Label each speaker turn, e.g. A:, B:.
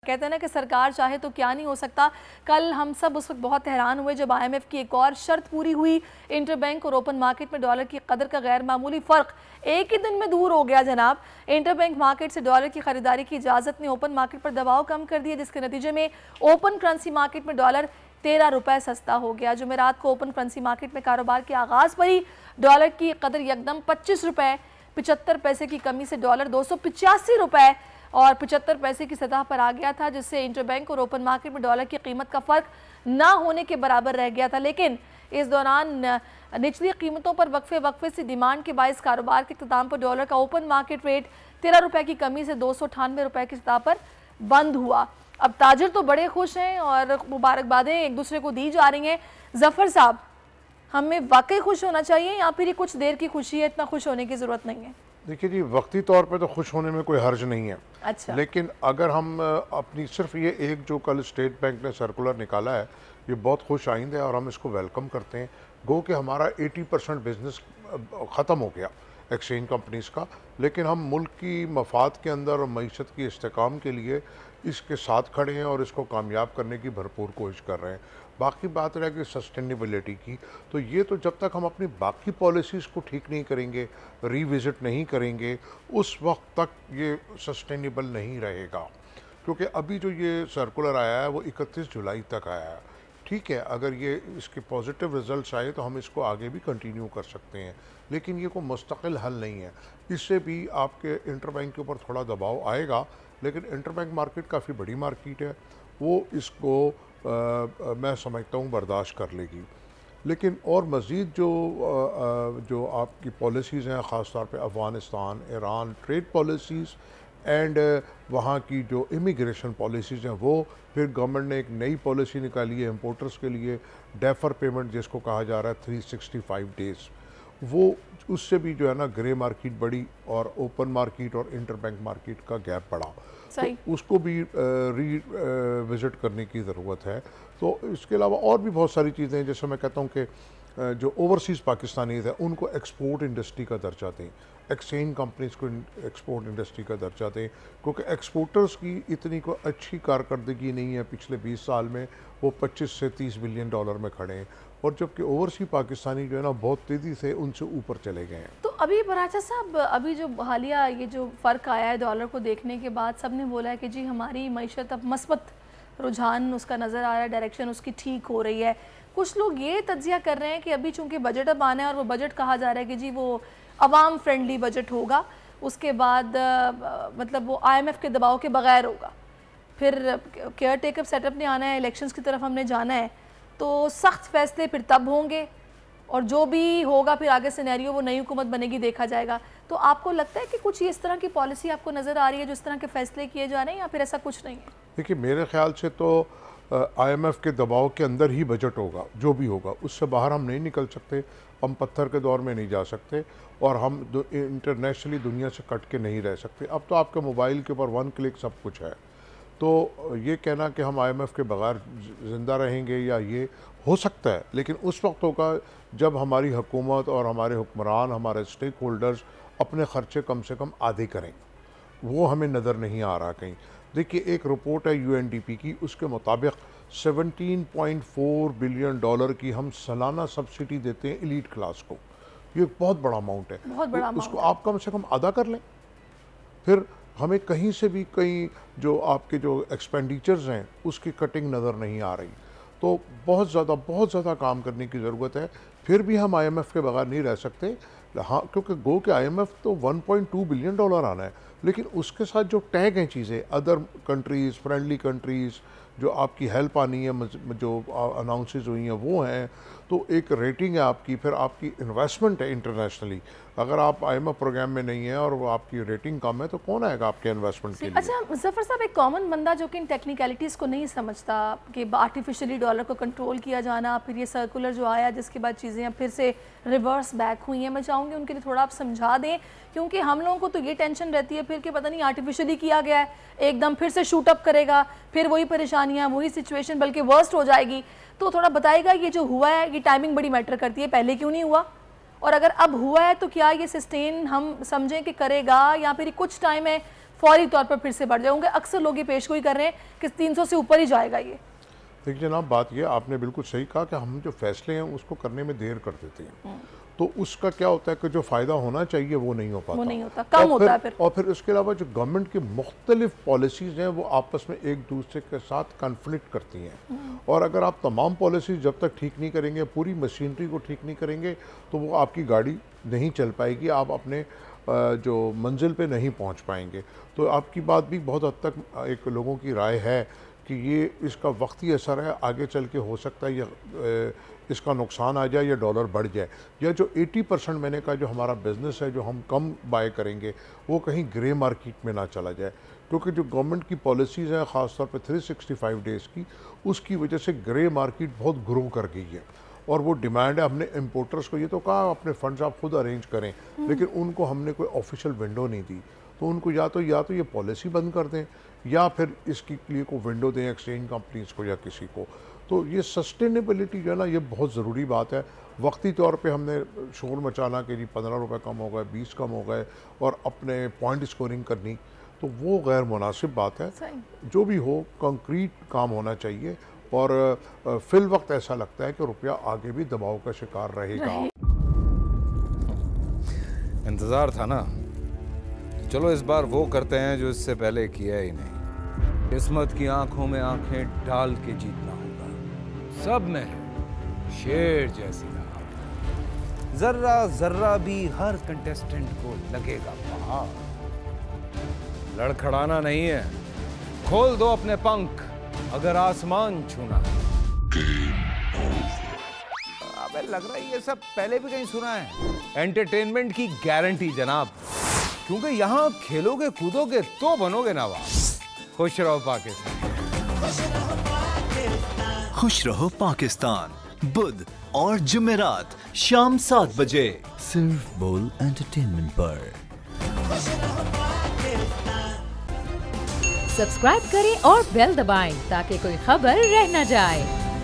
A: कहते हैं ना कि सरकार चाहे तो क्या नहीं हो सकता। कल हम सब उस वक्त बहुत हैरान हुए जब IMF की एक और शर्त पूरी हुई। इंटरबैंक और ओपन मार्केट में डॉलर की कदर का गैर मामूली फ़र्क एक ही दिन में दूर हो गया जनाब। इंटरबैंक मार्केट से डॉलर की खरीदारी की इजाज़त ने ओपन मार्केट पर दबाव कम कर दिया, जिसके नतीजे में ओपन करेंसी मार्केट में डॉलर 13 रुपये सस्ता हो गया। जुमेरात को ओपन करेंसी मार्केट में कारोबार के आगाज़ पर ही डॉलर की कदर यकदम 25 रुपये 75 पैसे की कमी से डॉलर 285 रुपये और 75 पैसे की सतह पर आ गया था, जिससे इंटरबैंक और ओपन मार्केट में डॉलर की कीमत का फ़र्क ना होने के बराबर रह गया था। लेकिन इस दौरान निचली कीमतों पर वक्फे से डिमांड के बायस कारोबार के इख्तिताम पर डॉलर का ओपन मार्केट रेट 13 रुपये की कमी से 298 रुपये की सतह पर बंद हुआ। अब ताजिर तो बड़े खुश हैं और मुबारकबादें एक दूसरे को दी जा रही हैं। जफ़र साहब, हमें वाकई खुश होना चाहिए या फिर ये कुछ देर की खुशी है, इतना खुश होने की ज़रूरत नहीं है?
B: देखिए जी, वक्ती तौर पे तो खुश होने में कोई हर्ज नहीं है।
A: अच्छा।
B: लेकिन अगर हम अपनी सिर्फ ये एक जो कल स्टेट बैंक ने सर्कुलर निकाला है, ये बहुत खुश आइंद है और हम इसको वेलकम करते हैं। गो कि हमारा 80% बिजनेस ख़त्म हो गया एक्सचेंज कंपनीज़ का, लेकिन हम मुल्क की मफाद के अंदर और मईशत की इस्तेकाम के लिए इसके साथ खड़े हैं और इसको कामयाब करने की भरपूर कोशिश कर रहे हैं। बाकी बात रह गई सस्टेनेबिलिटी की, तो ये तो जब तक हम अपनी बाकी पॉलिसीज़ को ठीक नहीं करेंगे, रिविज़िट नहीं करेंगे, उस वक्त तक ये सस्टेनेबल नहीं रहेगा। क्योंकि अभी जो ये सर्कुलर आया है वो 31 जुलाई तक आया है। ठीक है, अगर ये इसके पॉजिटिव रिजल्ट्स आए तो हम इसको आगे भी कंटिन्यू कर सकते हैं, लेकिन ये कोई मुस्तकिल हल नहीं है। इससे भी आपके इंटरबैंक के ऊपर थोड़ा दबाव आएगा, लेकिन इंटरबैंक मार्केट काफ़ी बड़ी मार्केट है, वो इसको मैं समझता हूँ बर्दाश्त कर लेगी। लेकिन और मज़ीद जो आपकी पॉलिसीज़ हैं, ख़ास तौर पे Afghanistan, Iran trade policies and वहाँ की जो इमिग्रेशन पॉलिसीज़ हैं, वो फिर गवर्नमेंट ने एक नई पॉलिसी निकाली है इम्पोर्टर्स के लिए, डेफर पेमेंट जिसको कहा जा रहा है 365 डेज़, वो उससे भी जो है ना ग्रे मार्केट बढ़ी और ओपन मार्केट और इंटरबैंक मार्केट का गैप बढ़ा। तो उसको भी विज़िट करने की ज़रूरत है। तो इसके अलावा और भी बहुत सारी चीज़ें हैं, जैसे मैं कहता हूँ कि जो ओवरसीज़ पाकिस्तानीज़ हैं उनको एक्सपोर्ट इंडस्ट्री का दर्जा दें, एक्सचेंज कंपनीज़ को एक्सपोर्ट इंडस्ट्री का दर्जा दें, क्योंकि एक्सपोर्टर्स की इतनी कोई अच्छी कारकर्दगी नहीं है पिछले 20 साल में, वो 25 से 30 बिलियन डॉलर में खड़े हैं, और जबकि ओवरसीज पाकिस्तानी जो है ना बहुत तेज़ी से उनसे ऊपर चले गए हैं।
A: तो अभी बराचा साहब, अभी जो हालिया ये जो फ़र्क आया है डॉलर को देखने के बाद, सब ने बोला है कि जी हमारी मईशत अब मस्बत रुझान उसका नज़र आ रहा है, डायरेक्शन उसकी ठीक हो रही है। कुछ लोग ये तज्जिया कर रहे हैं कि अभी चूँकि बजट अब आना है और वो बजट कहा जा रहा है कि जी वो अवाम फ्रेंडली बजट होगा, उसके बाद मतलब वो IMF के दबाव के बगैर होगा, फिर केयर टेकर सेटअप ने आना है, इलेक्शंस की तरफ हमने जाना है, तो सख्त फैसले फिर तब होंगे और जो भी होगा फिर आगे सिनेरियो वो नई हुकूमत बनेगी देखा जाएगा। तो आपको लगता है कि कुछ इस तरह की पॉलिसी आपको नज़र आ रही है, जो इस तरह के फैसले किए जा रहे हैं, या फिर ऐसा कुछ नहीं है?
B: देखिए, मेरे ख्याल से तो IMF के दबाव के अंदर ही बजट होगा, जो भी होगा उससे बाहर हम नहीं निकल सकते, हम पत्थर के दौर में नहीं जा सकते और हम इंटरनेशनली दुनिया से कट के नहीं रह सकते। अब तो आपके मोबाइल के ऊपर 1 क्लिक सब कुछ है, तो ये कहना कि हम IMF के बगैर ज़िंदा रहेंगे या ये हो सकता है, लेकिन उस वक्त होगा जब हमारी हुकूमत और हमारे हुक्मरान, हमारे स्टेक होल्डर्स अपने ख़र्चे कम से कम आधे करें। वो हमें नज़र नहीं आ रहा कहीं। देखिए, एक रिपोर्ट है UNDP की, उसके मुताबिक 17.4 बिलियन डॉलर की हम सालाना सब्सिडी देते हैं एलीट क्लास को। ये एक बहुत बड़ा अमाउंट है,
A: बहुत बड़ा
B: उसको आप कम से कम अदा कर लें, फिर हमें कहीं से भी कहीं जो आपके जो एक्सपेंडिचर्स हैं उसकी कटिंग नज़र नहीं आ रही। तो बहुत ज़्यादा काम करने की ज़रूरत है। फिर भी हम IMF के बगैर नहीं रह सकते। हाँ, क्योंकि गो के IMF तो 1.2 बिलियन डॉलर आना है, लेकिन उसके साथ जो टैग हैं चीज़ें, अदर कंट्रीज़, फ्रेंडली कंट्रीज़, जो आपकी हेल्प आनी है, जो अनाउंसेस हुई हैं वो हैं, तो एक रेटिंग है आपकी, फिर आपकी इन्वेस्टमेंट है इंटरनेशनली। अगर आप IMF प्रोग्राम में नहीं है और वो आपकी रेटिंग कम है तो कौन आएगा आपके इन्वेस्टमेंट के लिए?
A: अच्छा जफ़र साहब, एक कॉमन बंदा जो कि इन टेक्निकलिटीज़ को नहीं समझता कि आर्टिफिशियली डॉलर को कंट्रोल किया जाना, फिर ये सर्कुलर जो आया जिसके बाद चीज़ें फिर से रिवर्स बैक हुई हैं, मैं चाहूँगी उनके लिए थोड़ा आप समझा दें, क्योंकि हम लोगों को तो ये टेंशन रहती है फिर कि पता नहीं आर्टिफिशियली किया गया है, एकदम फिर से शूट अप करेगा, फिर वही परेशानियाँ, वही सिचुएशन, बल्कि वर्स्ट हो जाएगी। तो थोड़ा बताइएगा, ये जो हुआ है ये टाइमिंग बड़ी मैटर करती है, पहले क्यों नहीं हुआ, और अगर अब हुआ है तो क्या ये सस्टेन हम समझें कि करेगा, या फिर कुछ टाइम है फौरी तौर पर फिर से बढ़ जाएंगे। अक्सर लोग ये पेशगोई कर रहे हैं कि 300 से ऊपर ही जाएगा ये।
B: देखिए जनाब, बात ये आपने बिल्कुल सही कहा कि हम जो फैसले हैं उसको करने में देर कर देते हैं, तो उसका क्या होता है कि जो फ़ायदा होना चाहिए वो नहीं हो पाता,
A: वो नहीं होता, कम होता है फिर।
B: और फिर उसके अलावा जो गवर्नमेंट की मुख्तलिफ पॉलिसीज़ हैं वो आपस में एक दूसरे के साथ कन्फ्लिक्ट करती हैं, और अगर आप तमाम पॉलिसीज़ जब तक ठीक नहीं करेंगे, पूरी मशीनरी को ठीक नहीं करेंगे, तो वो आपकी गाड़ी नहीं चल पाएगी, आप अपने जो मंजिल पे नहीं पहुंच पाएंगे। तो आपकी बात भी बहुत हद तक एक लोगों की राय है कि ये इसका वक्ती असर है, आगे चल के हो सकता है ये इसका नुकसान आ जाए या डॉलर बढ़ जाए, या जो 80% मैंने कहा जो हमारा बिज़नेस है जो हम कम बाय करेंगे वो कहीं ग्रे मार्केट में ना चला जाए, क्योंकि जो गवर्नमेंट की पॉलिसीज़ हैं ख़ासतौर पे 365 डेज़ की, उसकी वजह से ग्रे मार्केट बहुत ग्रो कर गई है, और वो डिमांड है। हमने इम्पोर्टर्स को ये तो कहा अपने फंड्स आप खुद अरेंज करें, लेकिन उनको हमने कोई ऑफिशियल विंडो नहीं दी, तो उनको या तो ये पॉलिसी बंद कर दें या फिर इसके लिए को विंडो दें एक्सचेंज कंपनीज को या किसी को। तो ये सस्टेनेबिलिटी जो है ना, ये बहुत ज़रूरी बात है। वक्ती तौर पे हमने शोर मचाना कि जी 15 रुपये कम हो गए, 20 कम हो गए, और अपने पॉइंट स्कोरिंग करनी, तो वो गैर मुनासिब बात है। जो भी हो कंक्रीट काम होना चाहिए, और फिल वक्त ऐसा लगता है कि रुपया आगे भी दबाव का शिकार रहेगा।
C: इंतज़ार था ना, चलो इस बार वो करते हैं जो इससे पहले किया ही नहीं। किस्मत की आंखों में आंखें डाल के जीतना होगा, सब में है शेर जैसी राह, जर्रा जर्रा भी हर कंटेस्टेंट को लगेगा पहाड़। लड़खड़ाना नहीं है, खोल दो अपने पंख अगर आसमान छूना है। अबे लग रहा है ये सब पहले भी कहीं सुना है। एंटरटेनमेंट की गारंटी जनाब, क्योंकि यहाँ खेलोगे कूदोगे तो बनोगे नवाब। खुश रहो पाकिस्तान।
D: खुश रहो पाकिस्तान, बुध और जुमेरात शाम 7 बजे सिर्फ बोल एंटरटेनमेंट पर।
E: सब्सक्राइब करें और बेल दबाएं ताकि कोई खबर रह न जाए।